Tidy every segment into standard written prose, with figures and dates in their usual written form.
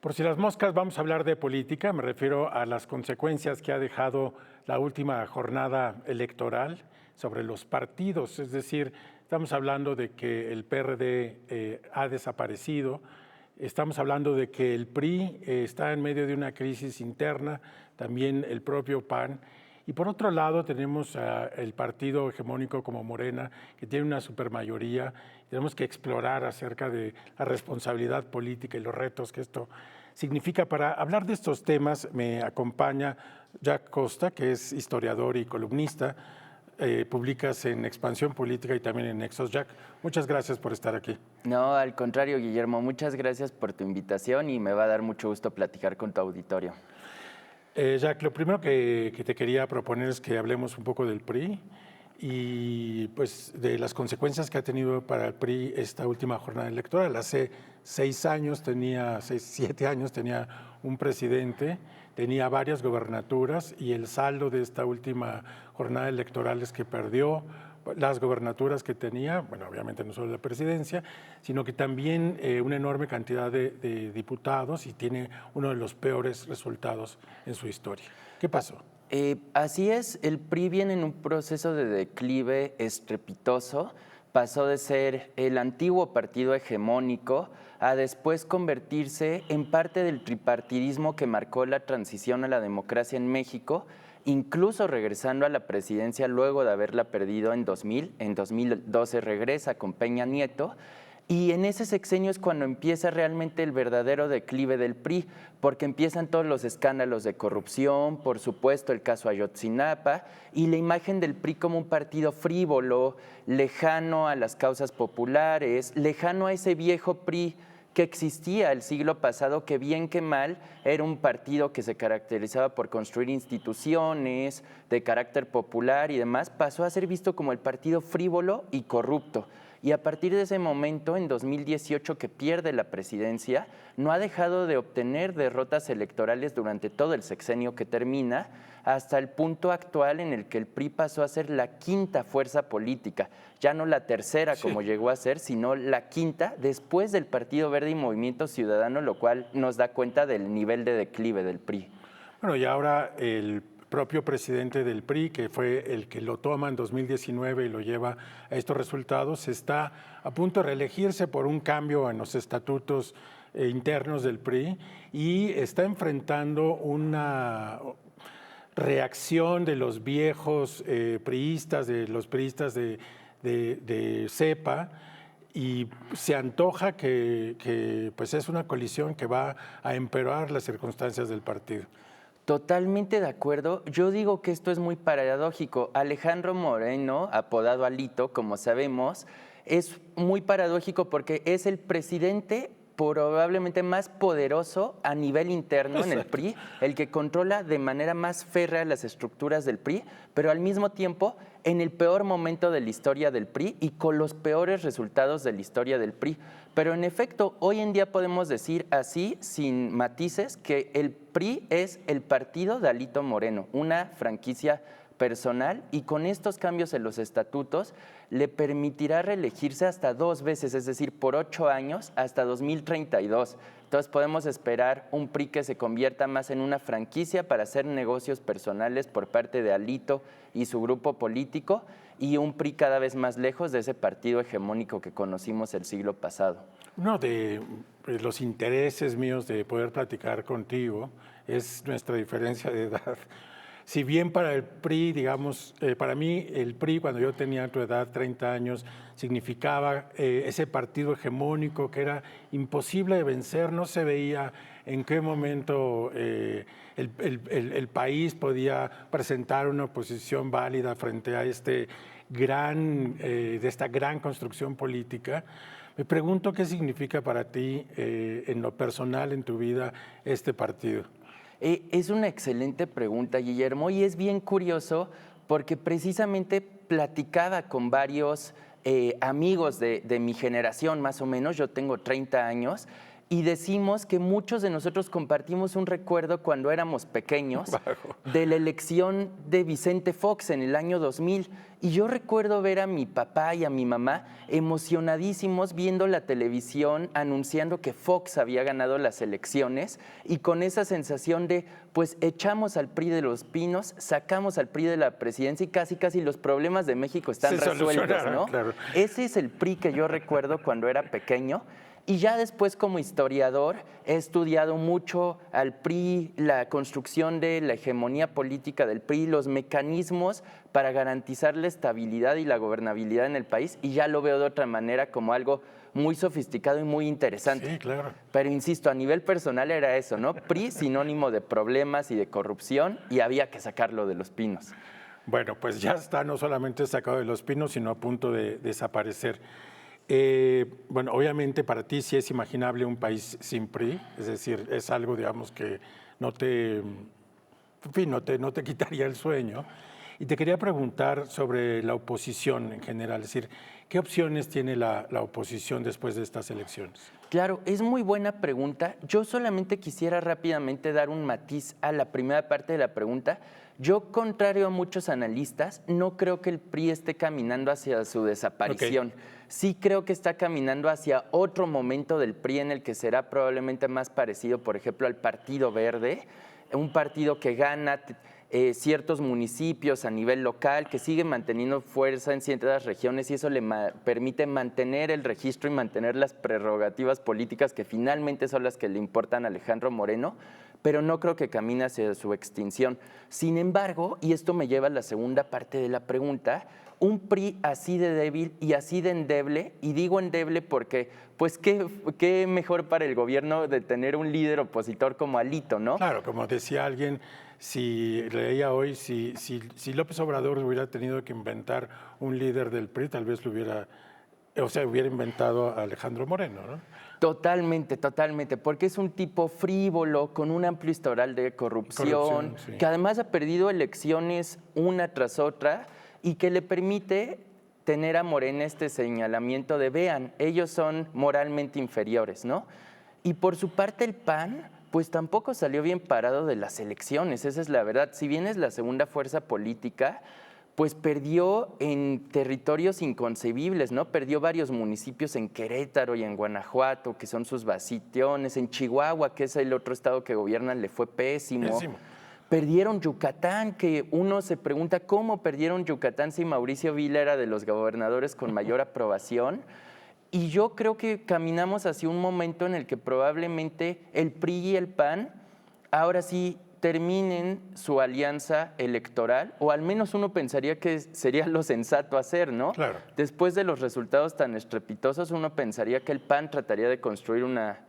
Por si las moscas, vamos a hablar de política. Me refiero a las consecuencias que ha dejado la última jornada electoral sobre los partidos. Es decir, estamos hablando de que el PRD ha desaparecido. Estamos hablando de que el PRI está en medio de una crisis interna, también el propio PAN. Y por otro lado tenemos el partido hegemónico como Morena, que tiene una supermayoría. Tenemos que explorar acerca de la responsabilidad política y los retos que esto significa. Para hablar de estos temas me acompaña Jack Costa, que es historiador y columnista. Publicas en Expansión Política y también en Nexos. Jack, muchas gracias por estar aquí. No, al contrario, Guillermo, muchas gracias por tu invitación y me va a dar mucho gusto platicar con tu auditorio. Jack, lo primero que te quería proponer es que hablemos un poco del PRI y pues de las consecuencias que ha tenido para el PRI esta última jornada electoral. Hace 7 años tenía un presidente, tenía varias gobernaturas y el saldo de esta última jornada electoral es que perdió las gobernaturas que tenía, bueno, obviamente no solo la presidencia, sino que también una enorme cantidad de diputados y tiene uno de los peores resultados en su historia. ¿Qué pasó? Así es, el PRI viene en un proceso de declive estrepitoso. Pasó de ser el antiguo partido hegemónico a después convertirse en parte del tripartidismo que marcó la transición a la democracia en México, incluso regresando a la presidencia luego de haberla perdido en 2000. En 2012 regresa con Peña Nieto. Y en ese sexenio es cuando empieza realmente el verdadero declive del PRI, porque empiezan todos los escándalos de corrupción, por supuesto el caso Ayotzinapa, y la imagen del PRI como un partido frívolo, lejano a las causas populares, lejano a ese viejo PRI que existía el siglo pasado, que bien que mal era un partido que se caracterizaba por construir instituciones de carácter popular y demás, pasó a ser visto como el partido frívolo y corrupto. Y a partir de ese momento, en 2018, que pierde la presidencia, no ha dejado de obtener derrotas electorales durante todo el sexenio que termina, hasta el punto actual en el que el PRI pasó a ser la quinta fuerza política, ya no la tercera como llegó a ser, sino la quinta después del Partido Verde y Movimiento Ciudadano, lo cual nos da cuenta del nivel de declive del PRI. Bueno, y ahora el propio presidente del PRI, que fue el que lo toma en 2019 y lo lleva a estos resultados, está a punto de reelegirse por un cambio en los estatutos internos del PRI y está enfrentando una reacción de los viejos priistas, de los priistas de cepa, y se antoja que pues es una colisión que va a empeorar las circunstancias del partido. Totalmente de acuerdo. Yo digo que esto es muy paradójico. Alejandro Moreno, apodado Alito, como sabemos, es muy paradójico porque es el presidente probablemente más poderoso a nivel interno en el PRI, el que controla de manera más férrea las estructuras del PRI, pero al mismo tiempo en el peor momento de la historia del PRI y con los peores resultados de la historia del PRI. Pero en efecto, hoy en día podemos decir así, sin matices, que el PRI es el partido de Alito Moreno, una franquicia personal, y con estos cambios en los estatutos le permitirá reelegirse hasta 2 veces, es decir, por 8 años hasta 2032. Entonces podemos esperar un PRI que se convierta más en una franquicia para hacer negocios personales por parte de Alito y su grupo político, y un PRI cada vez más lejos de ese partido hegemónico que conocimos el siglo pasado. Uno de los intereses míos de poder platicar contigo es nuestra diferencia de edad. Si bien para el PRI, digamos, para mí el PRI cuando yo tenía tu edad, 30 años, significaba ese partido hegemónico que era imposible de vencer, no se veía en qué momento el país podía presentar una oposición válida frente a de esta gran construcción política. Me pregunto qué significa para ti, en lo personal, en tu vida, este partido. Es una excelente pregunta, Guillermo, y es bien curioso porque precisamente platicaba con varios amigos de mi generación, más o menos, yo tengo 30 años, y decimos que muchos de nosotros compartimos un recuerdo cuando éramos pequeños de la elección de Vicente Fox en el año 2000. Y yo recuerdo ver a mi papá y a mi mamá emocionadísimos viendo la televisión anunciando que Fox había ganado las elecciones y con esa sensación de, pues echamos al PRI de los Pinos, sacamos al PRI de la presidencia y casi los problemas de México están resueltos, ¿no? Claro. Ese es el PRI que yo recuerdo cuando era pequeño. Y ya después, como historiador, he estudiado mucho al PRI, la construcción de la hegemonía política del PRI, los mecanismos para garantizar la estabilidad y la gobernabilidad en el país, y ya lo veo de otra manera como algo muy sofisticado y muy interesante. Sí, claro. Pero insisto, a nivel personal era eso, ¿no? PRI sinónimo de problemas y de corrupción, y había que sacarlo de los Pinos. Bueno, pues ya está no solamente sacado de los Pinos, sino a punto de desaparecer. Bueno, obviamente para ti sí es imaginable un país sin PRI, es decir, es algo, digamos, que no te, en fin, no te quitaría el sueño. Y te quería preguntar sobre la oposición en general, es decir, ¿qué opciones tiene la oposición después de estas elecciones? Claro, es muy buena pregunta. Yo solamente quisiera rápidamente dar un matiz a la primera parte de la pregunta. Yo, contrario a muchos analistas, no creo que el PRI esté caminando hacia su desaparición. Okay. Sí creo que está caminando hacia otro momento del PRI en el que será probablemente más parecido, por ejemplo, al Partido Verde, un partido que gana ciertos municipios a nivel local, que sigue manteniendo fuerza en ciertas regiones y eso le permite mantener el registro y mantener las prerrogativas políticas que finalmente son las que le importan a Alejandro Moreno, pero no creo que camine hacia su extinción. Sin embargo, y esto me lleva a la segunda parte de la pregunta, un PRI así de débil y así de endeble, y digo endeble porque, pues, qué mejor para el gobierno de tener un líder opositor como Alito, ¿no? Claro, como decía alguien, si leía hoy, si López Obrador hubiera tenido que inventar un líder del PRI, tal vez hubiera inventado a Alejandro Moreno, ¿no? Totalmente, porque es un tipo frívolo, con un amplio historial de corrupción Sí. que además ha perdido elecciones una tras otra y que le permite tener a Morena este señalamiento de, vean, ellos son moralmente inferiores, ¿no? Y por su parte el PAN, pues tampoco salió bien parado de las elecciones, esa es la verdad. Si bien es la segunda fuerza política, pues perdió en territorios inconcebibles, ¿no? Perdió varios municipios en Querétaro y en Guanajuato, que son sus bastiones, en Chihuahua, que es el otro estado que gobiernan, le fue pésimo. Perdieron Yucatán, que uno se pregunta cómo perdieron Yucatán si Mauricio Vila era de los gobernadores con mayor aprobación. Y yo creo que caminamos hacia un momento en el que probablemente el PRI y el PAN ahora sí terminen su alianza electoral, o al menos uno pensaría que sería lo sensato hacer, ¿no? Claro. Después de los resultados tan estrepitosos, uno pensaría que el PAN trataría de construir una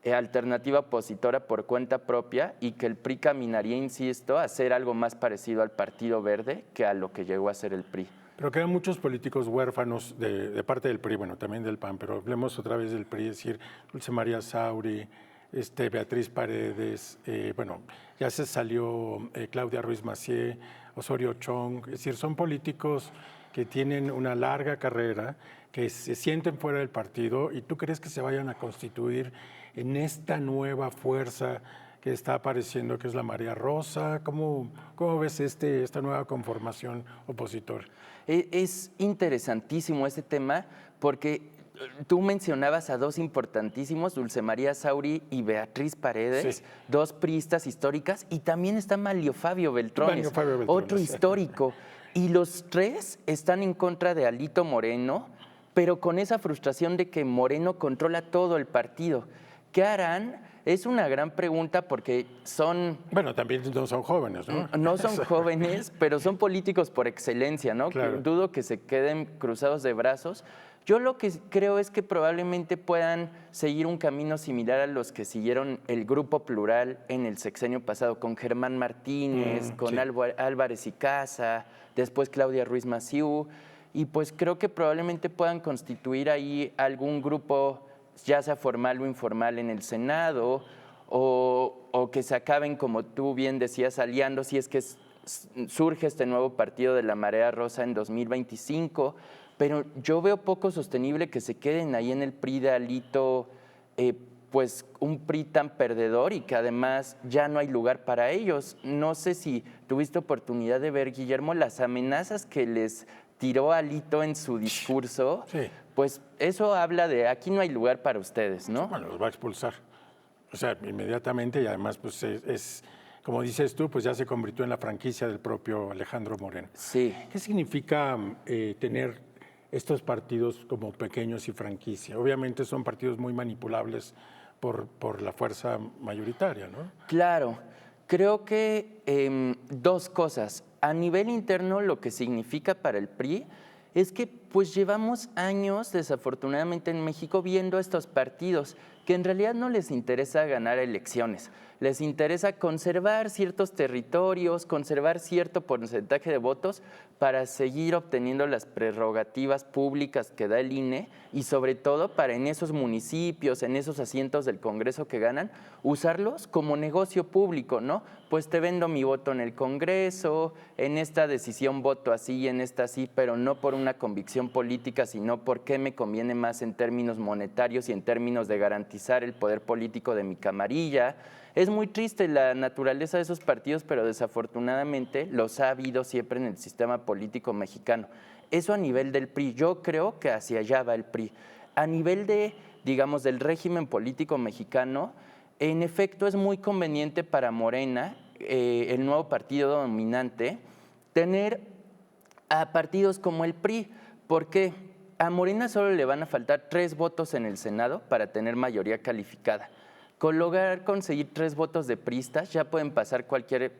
alternativa opositora por cuenta propia y que el PRI caminaría, insisto, a hacer algo más parecido al Partido Verde que a lo que llegó a ser el PRI. Pero quedan muchos políticos huérfanos de parte del PRI, bueno, también del PAN, pero hablemos otra vez del PRI, es decir, Dulce María Sauri, Beatriz Paredes, bueno, ya se salió Claudia Ruiz Massieu, Osorio Chong, es decir, son políticos que tienen una larga carrera, que se sienten fuera del partido, y tú crees que se vayan a constituir en esta nueva fuerza que está apareciendo, que es la Marea Rosa. ¿Cómo ves esta nueva conformación opositora? Es interesantísimo este tema porque tú mencionabas a dos importantísimos, Dulce María Sauri y Beatriz Paredes, sí, dos priistas históricas, y también está Manlio Fabio Beltrones, otro histórico. Y los tres están en contra de Alito Moreno, pero con esa frustración de que Moreno controla todo el partido. ¿Qué harán? Es una gran pregunta porque son... Bueno, también no son jóvenes, ¿no? No son jóvenes, pero son políticos por excelencia, ¿no? Claro. Dudo que se queden cruzados de brazos. Yo lo que creo es que probablemente puedan seguir un camino similar a los que siguieron el Grupo Plural en el sexenio pasado, con Germán Martínez, con sí, Álvarez y Casa, después Claudia Ruiz Massieu, y pues creo que probablemente puedan constituir ahí algún grupo, ya sea formal o informal, en el Senado, o que se acaben, como tú bien decías, aliando si es que surge este nuevo partido de la Marea Rosa en 2025, pero yo veo poco sostenible que se queden ahí en el PRI de Alito pues un PRI tan perdedor y que además ya no hay lugar para ellos. No sé si tuviste oportunidad de ver, Guillermo, las amenazas que les tiró Alito en su discurso. Sí. Pues eso habla de aquí no hay lugar para ustedes, ¿no? Bueno, los va a expulsar. O sea, inmediatamente, y además, pues como dices tú, pues ya se convirtió en la franquicia del propio Alejandro Moreno. Sí. ¿Qué significa tener estos partidos como pequeños y franquicia? Obviamente son partidos muy manipulables por la fuerza mayoritaria, ¿no? Claro, creo que dos cosas. A nivel interno, lo que significa para el PRI es que pues llevamos años, desafortunadamente en México, viendo estos partidos que en realidad no les interesa ganar elecciones. Les interesa conservar ciertos territorios, conservar cierto porcentaje de votos para seguir obteniendo las prerrogativas públicas que da el INE y sobre todo para en esos municipios, en esos asientos del Congreso que ganan, usarlos como negocio público, ¿no? Pues te vendo mi voto en el Congreso, en esta decisión voto así y en esta así, pero no por una convicción política, sino porque me conviene más en términos monetarios y en términos de garantizar el poder político de mi camarilla. Es muy triste la naturaleza de esos partidos, pero desafortunadamente los ha habido siempre en el sistema político mexicano. Eso a nivel del PRI, yo creo que hacia allá va el PRI. A nivel de, digamos, del régimen político mexicano, en efecto es muy conveniente para Morena, el nuevo partido dominante, tener a partidos como el PRI. ¿Por qué? A Morena solo le van a faltar 3 votos en el Senado para tener mayoría calificada. Con lograr conseguir 3 votos de priistas ya pueden pasar cualquier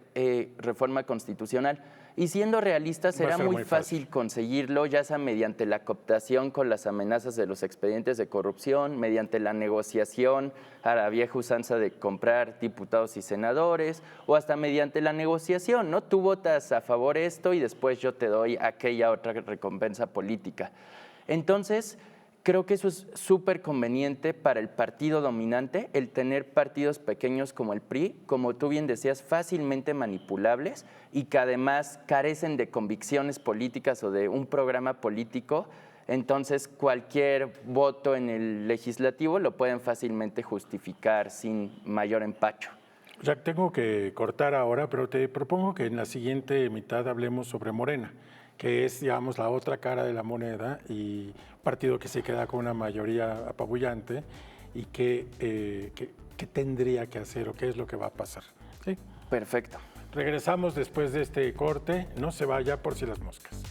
reforma constitucional. Y siendo realistas, será muy fácil conseguirlo, ya sea mediante la cooptación con las amenazas de los expedientes de corrupción, mediante la negociación a la vieja usanza de comprar diputados y senadores, o hasta mediante la negociación, ¿no? Tú votas a favor esto y después yo te doy aquella otra recompensa política. Entonces, creo que eso es súper conveniente para el partido dominante, el tener partidos pequeños como el PRI, como tú bien decías, fácilmente manipulables y que además carecen de convicciones políticas o de un programa político. Entonces, cualquier voto en el legislativo lo pueden fácilmente justificar sin mayor empacho. Ya tengo que cortar ahora, pero te propongo que en la siguiente mitad hablemos sobre Morena, que es, digamos, la otra cara de la moneda y un partido que se queda con una mayoría apabullante y que tendría que hacer o qué es lo que va a pasar. ¿Sí? Perfecto. Regresamos después de este corte. No se vaya por si las moscas.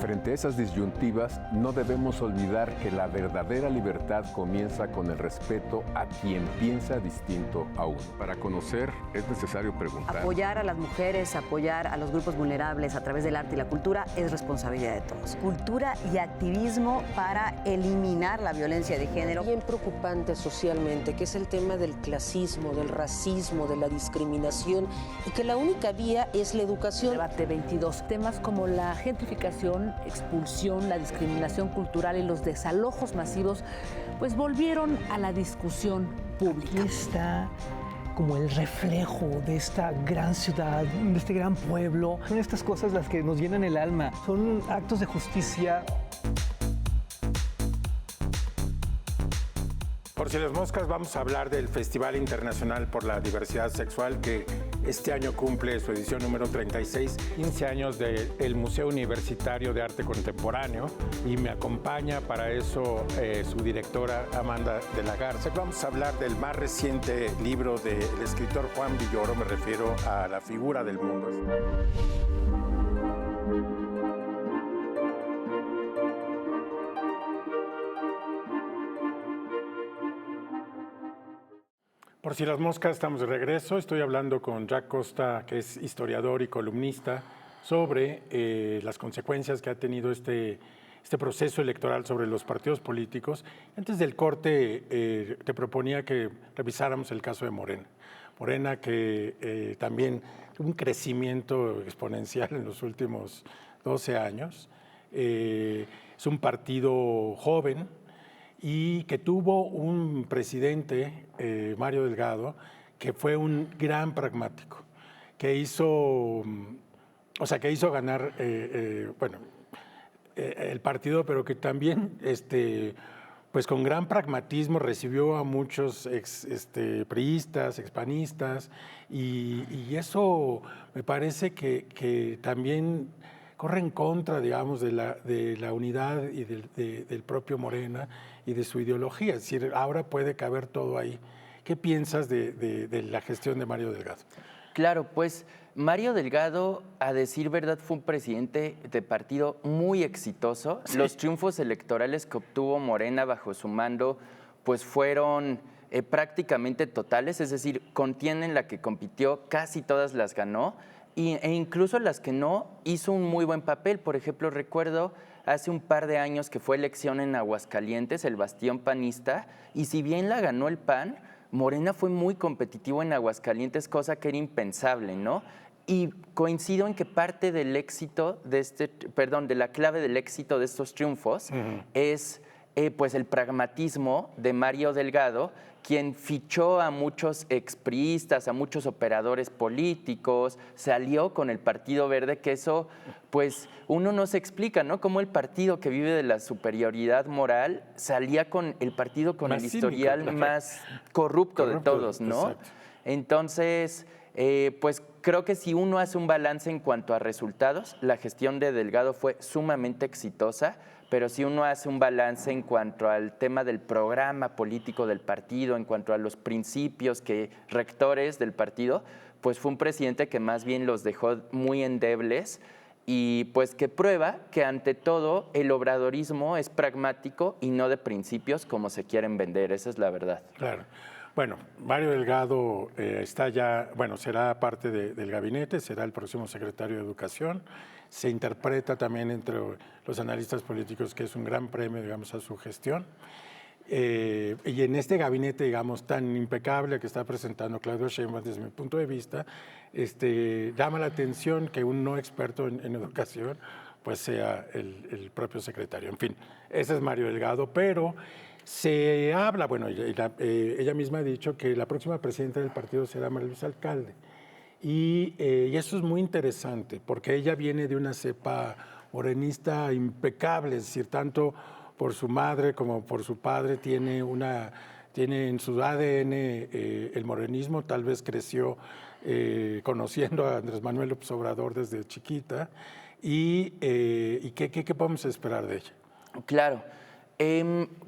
Frente a esas disyuntivas, no debemos olvidar que la verdadera libertad comienza con el respeto a quien piensa distinto a uno. Para conocer es necesario preguntar. Apoyar a las mujeres, apoyar a los grupos vulnerables a través del arte y la cultura es responsabilidad de todos. Cultura y activismo para eliminar la violencia de género. Bien preocupante socialmente, que es el tema del clasismo, del racismo, de la discriminación y que la única vía es la educación. Debate 22. Temas como la gentrificación, expulsión, la discriminación cultural y los desalojos masivos, pues volvieron a la discusión pública. Aquí está como el reflejo de esta gran ciudad, de este gran pueblo. Son estas cosas las que nos llenan el alma. Son actos de justicia. Por si las moscas, vamos a hablar del Festival Internacional por la Diversidad Sexual, que este año cumple su edición número 36, 15 años del Museo Universitario de Arte Contemporáneo, y me acompaña para eso su directora Amanda de la Garza. Vamos a hablar del más reciente libro del escritor Juan Villoro, me refiero a La figura del mundo. Por si las moscas, estamos de regreso. Estoy hablando con Jack Costa, que es historiador y columnista, sobre las consecuencias que ha tenido este proceso electoral sobre los partidos políticos. Antes del corte, te proponía que revisáramos el caso de Morena. Morena, que también tuvo un crecimiento exponencial en los últimos 12 años. es un partido joven y que tuvo un presidente, Mario Delgado, que fue un gran pragmático, que hizo ganar, el partido, pero que también, pues con gran pragmatismo recibió a muchos priistas, expanistas, y eso me parece que también corre en contra, digamos, de la unidad y del propio Morena y de su ideología. Es decir, ahora puede caber todo ahí. ¿Qué piensas de la gestión de Mario Delgado? Claro, pues Mario Delgado, a decir verdad, fue un presidente de partido muy exitoso. Sí. Los triunfos electorales que obtuvo Morena bajo su mando, pues fueron prácticamente totales, es decir, contienda en la que compitió, casi todas las ganó, e incluso las que no, hizo un muy buen papel. Por ejemplo, recuerdo hace un par de años que fue elección en Aguascalientes, el bastión panista, y si bien la ganó el PAN, Morena fue muy competitivo en Aguascalientes, cosa que era impensable, ¿no? Y coincido en que parte del éxito de la clave del éxito de estos triunfos es pues el pragmatismo de Mario Delgado, quien fichó a muchos expriistas, a muchos operadores políticos, se alió con el Partido Verde, que eso, pues, uno no se explica, ¿no? Cómo el partido que vive de la superioridad moral se alía con el partido con el historial más corrupto de todos, ¿no? Exacto. Entonces, pues creo que si uno hace un balance en cuanto a resultados, la gestión de Delgado fue sumamente exitosa, pero si uno hace un balance en cuanto al tema del programa político del partido, en cuanto a los principios rectores del partido, pues fue un presidente que más bien los dejó muy endebles y pues que prueba que ante todo el obradorismo es pragmático y no de principios como se quieren vender, esa es la verdad. Claro. Bueno, Mario Delgado será parte del gabinete, será el próximo secretario de Educación. Se interpreta también entre los analistas políticos que es un gran premio, digamos, a su gestión. Y en este gabinete, digamos, tan impecable que está presentando Claudio Sheinbaum, desde mi punto de vista, llama la atención que un no experto en educación pues sea el propio secretario. En fin, ese es Mario Delgado, pero se habla, ella misma ha dicho que la próxima presidenta del partido será María Luisa Alcalde. Y eso es muy interesante, porque ella viene de una cepa morenista impecable, es decir, tanto por su madre como por su padre tiene en su ADN el morenismo, tal vez creció conociendo a Andrés Manuel López Obrador desde chiquita. ¿Y qué podemos esperar de ella? Claro,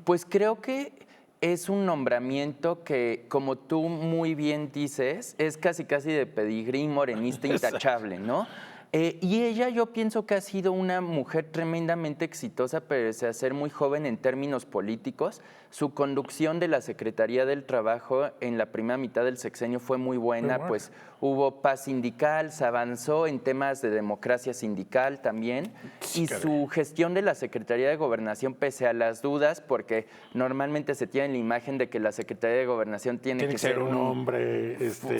pues creo que es un nombramiento que, como tú muy bien dices, es casi de pedigrí morenista intachable, ¿no? Y ella, yo pienso que ha sido una mujer tremendamente exitosa, pese a ser muy joven en términos políticos. Su conducción de la Secretaría del Trabajo en la primera mitad del sexenio fue muy buena, pues hubo paz sindical, se avanzó en temas de democracia sindical también, y su gestión de la Secretaría de Gobernación, pese a las dudas, porque normalmente se tiene la imagen de que la Secretaría de Gobernación tiene que ser un hombre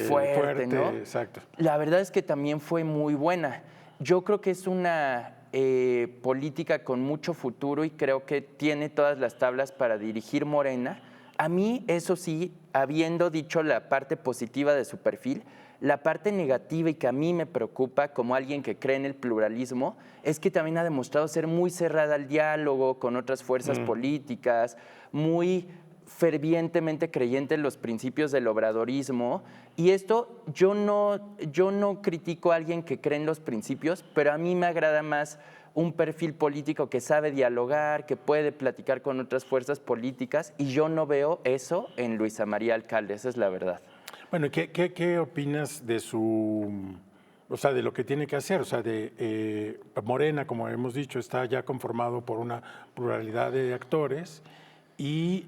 fuerte, ¿no? Exacto. La verdad es que también fue muy buena. Yo creo que es una política con mucho futuro y creo que tiene todas las tablas para dirigir Morena. A mí, eso sí, habiendo dicho la parte positiva de su perfil, la parte negativa y que a mí me preocupa como alguien que cree en el pluralismo es que también ha demostrado ser muy cerrada al diálogo con otras fuerzas políticas, muy fervientemente creyente en los principios del obradorismo. Y esto, yo no critico a alguien que cree en los principios, pero a mí me agrada más un perfil político que sabe dialogar, que puede platicar con otras fuerzas políticas, y yo no veo eso en Luisa María Alcalde, esa es la verdad. Bueno, ¿qué opinas de de lo que tiene que hacer? O sea, Morena, como hemos dicho, está ya conformado por una pluralidad de actores y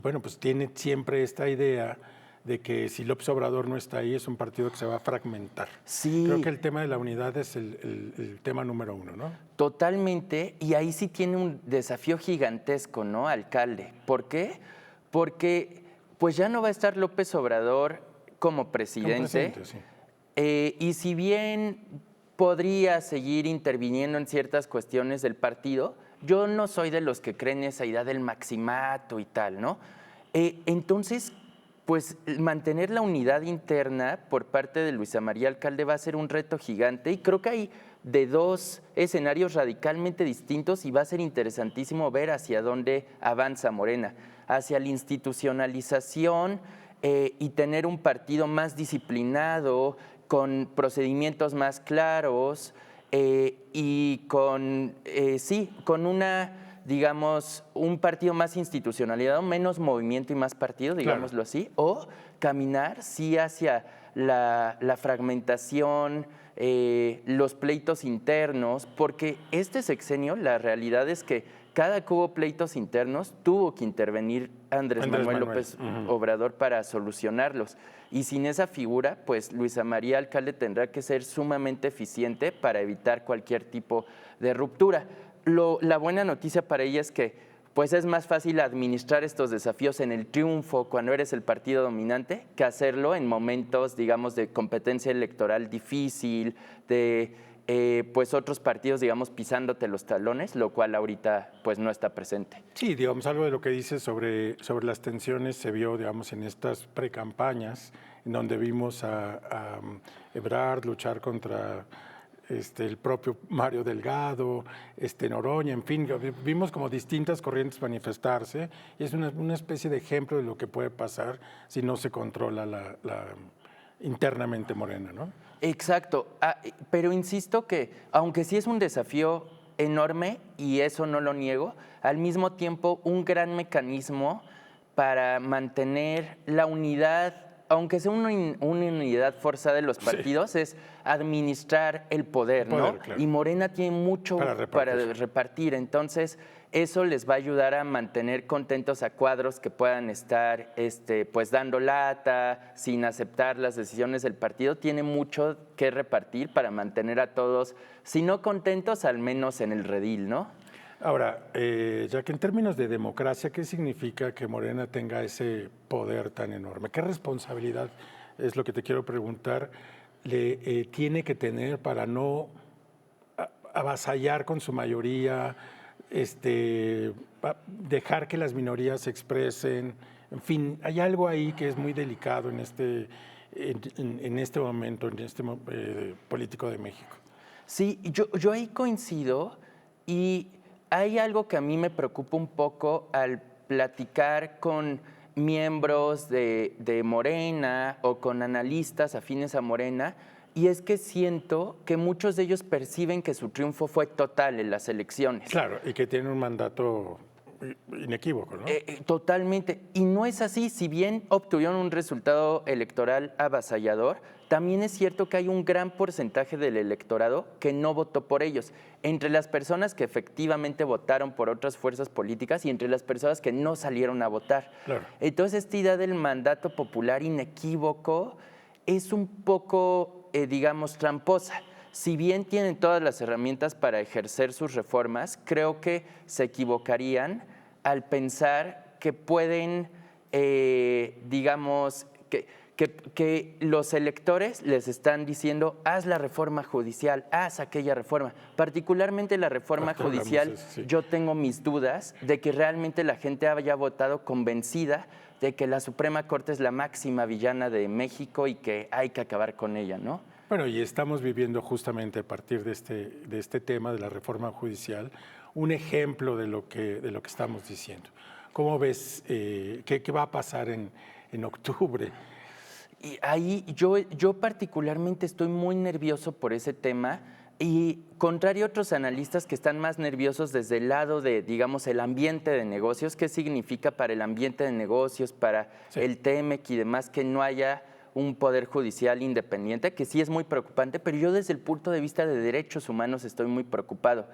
bueno, pues tiene siempre esta idea de que si López Obrador no está ahí, es un partido que se va a fragmentar. Sí. Creo que el tema de la unidad es el tema número uno, ¿no? Totalmente, y ahí sí tiene un desafío gigantesco, ¿no, alcalde? ¿Por qué? Porque pues ya no va a estar López Obrador como presidente. Sí. Y si bien podría seguir interviniendo en ciertas cuestiones del partido. Yo no soy de los que creen esa idea del maximato y tal, ¿no? Entonces, pues mantener la unidad interna por parte de Luisa María Alcalde va a ser un reto gigante y creo que hay de dos escenarios radicalmente distintos y va a ser interesantísimo ver hacia dónde avanza Morena, hacia la institucionalización y tener un partido más disciplinado, con procedimientos más claros y con una, digamos, un partido más institucionalizado, menos movimiento y más partido, digámoslo así, o caminar sí hacia la fragmentación, los pleitos internos, porque este sexenio, la realidad es que cada que hubo pleitos internos, tuvo que intervenir Andrés Manuel López Obrador para solucionarlos. Y sin esa figura, pues Luisa María Alcalde tendrá que ser sumamente eficiente para evitar cualquier tipo de ruptura. La buena noticia para ella es que pues es más fácil administrar estos desafíos en el triunfo cuando eres el partido dominante que hacerlo en momentos, digamos, de competencia electoral difícil, de pues otros partidos, digamos, pisándote los talones, lo cual ahorita pues no está presente. Sí, digamos, algo de lo que dices sobre las tensiones se vio, digamos, en estas precampañas, en donde vimos a Ebrard luchar contra el propio Mario Delgado, Noroña, en fin, vimos como distintas corrientes manifestarse y es una especie de ejemplo de lo que puede pasar si no se controla internamente Morena, ¿no? Exacto, pero insisto que aunque sí es un desafío enorme y eso no lo niego, al mismo tiempo un gran mecanismo para mantener la unidad, aunque sea una unidad forzada de los partidos, es administrar el poder, ¿no? Claro. Y Morena tiene mucho para repartir, entonces eso les va a ayudar a mantener contentos a cuadros que puedan estar pues dando lata, sin aceptar las decisiones del partido. Tiene mucho que repartir para mantener a todos, si no contentos, al menos en el redil, ¿no? Ahora, ya que en términos de democracia, ¿qué significa que Morena tenga ese poder tan enorme? ¿Qué responsabilidad, es lo que te quiero preguntar, le tiene que tener para no avasallar con su mayoría, dejar que las minorías se expresen? En fin, hay algo ahí que es muy delicado en este momento, político de México. Sí, yo ahí coincido y hay algo que a mí me preocupa un poco al platicar con miembros de Morena o con analistas afines a Morena, y es que siento que muchos de ellos perciben que su triunfo fue total en las elecciones. Claro, y que tienen un mandato inequívoco, ¿no? Totalmente, y no es así. Si bien obtuvieron un resultado electoral avasallador, también es cierto que hay un gran porcentaje del electorado que no votó por ellos, entre las personas que efectivamente votaron por otras fuerzas políticas y entre las personas que no salieron a votar. Claro. Entonces, esta idea del mandato popular inequívoco es un poco, digamos, tramposa. Si bien tienen todas las herramientas para ejercer sus reformas, creo que se equivocarían al pensar que pueden, digamos, que los electores les están diciendo, haz la reforma judicial, haz aquella reforma. Particularmente la reforma judicial, yo tengo mis dudas de que realmente la gente haya votado convencida de que la Suprema Corte es la máxima villana de México y que hay que acabar con ella, ¿no? Bueno, y estamos viviendo justamente a partir de este tema de la reforma judicial un ejemplo de lo que estamos diciendo. ¿Cómo ves qué va a pasar en octubre? Y ahí yo particularmente estoy muy nervioso por ese tema y contrario a otros analistas que están más nerviosos desde el lado de, digamos, el ambiente de negocios, ¿qué significa para el ambiente de negocios, para el TEMEC y demás que no haya un poder judicial independiente, que sí es muy preocupante, pero yo desde el punto de vista de derechos humanos estoy muy preocupado.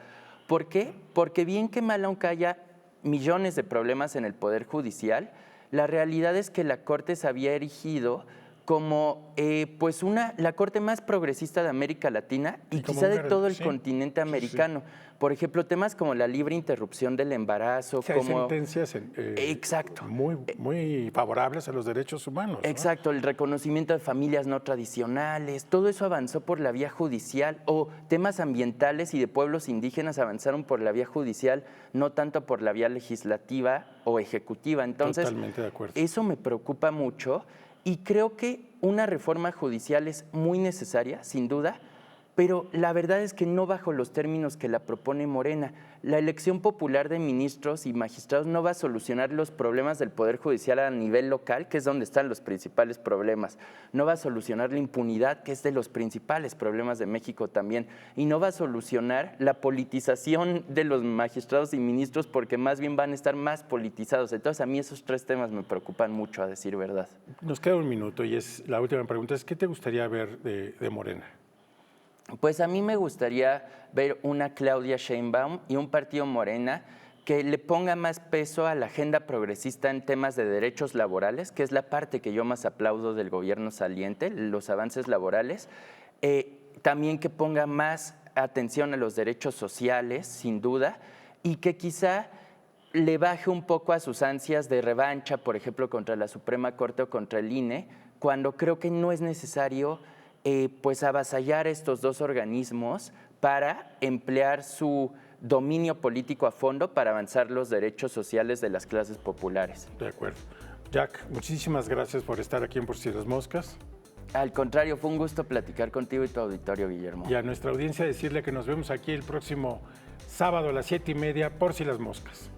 ¿Por qué? Porque bien que mal, aunque haya millones de problemas en el poder judicial, la realidad es que la Corte se había erigido como pues la corte más progresista de América Latina y como quizá de un todo el sí, continente sí, sí. americano. Por ejemplo, temas como la libre interrupción del embarazo, Sí, hay como sentencias exacto. muy favorables a los derechos humanos, ¿no? Exacto, el reconocimiento de familias no tradicionales, todo eso avanzó por la vía judicial, o temas ambientales y de pueblos indígenas avanzaron por la vía judicial, no tanto por la vía legislativa o ejecutiva. Entonces, Totalmente de acuerdo. eso me preocupa mucho y creo que una reforma judicial es muy necesaria, sin duda, pero la verdad es que no bajo los términos que la propone Morena. La elección popular de ministros y magistrados no va a solucionar los problemas del Poder Judicial a nivel local, que es donde están los principales problemas. No va a solucionar la impunidad, que es de los principales problemas de México también. Y no va a solucionar la politización de los magistrados y ministros, porque más bien van a estar más politizados. Entonces, a mí esos 3 temas me preocupan mucho, a decir verdad. Nos queda un minuto y la última pregunta es, ¿qué te gustaría ver de Morena? Pues a mí me gustaría ver una Claudia Sheinbaum y un partido Morena que le ponga más peso a la agenda progresista en temas de derechos laborales, que es la parte que yo más aplaudo del gobierno saliente, los avances laborales. También que ponga más atención a los derechos sociales, sin duda, y que quizá le baje un poco a sus ansias de revancha, por ejemplo, contra la Suprema Corte o contra el INE, cuando creo que no es necesario pues avasallar estos 2 organismos para emplear su dominio político a fondo para avanzar los derechos sociales de las clases populares. De acuerdo. Jack, muchísimas gracias por estar aquí en Por Si las Moscas. Al contrario, fue un gusto platicar contigo y tu auditorio, Guillermo. Y a nuestra audiencia decirle que nos vemos aquí el próximo sábado a las 7:30 por Si las Moscas.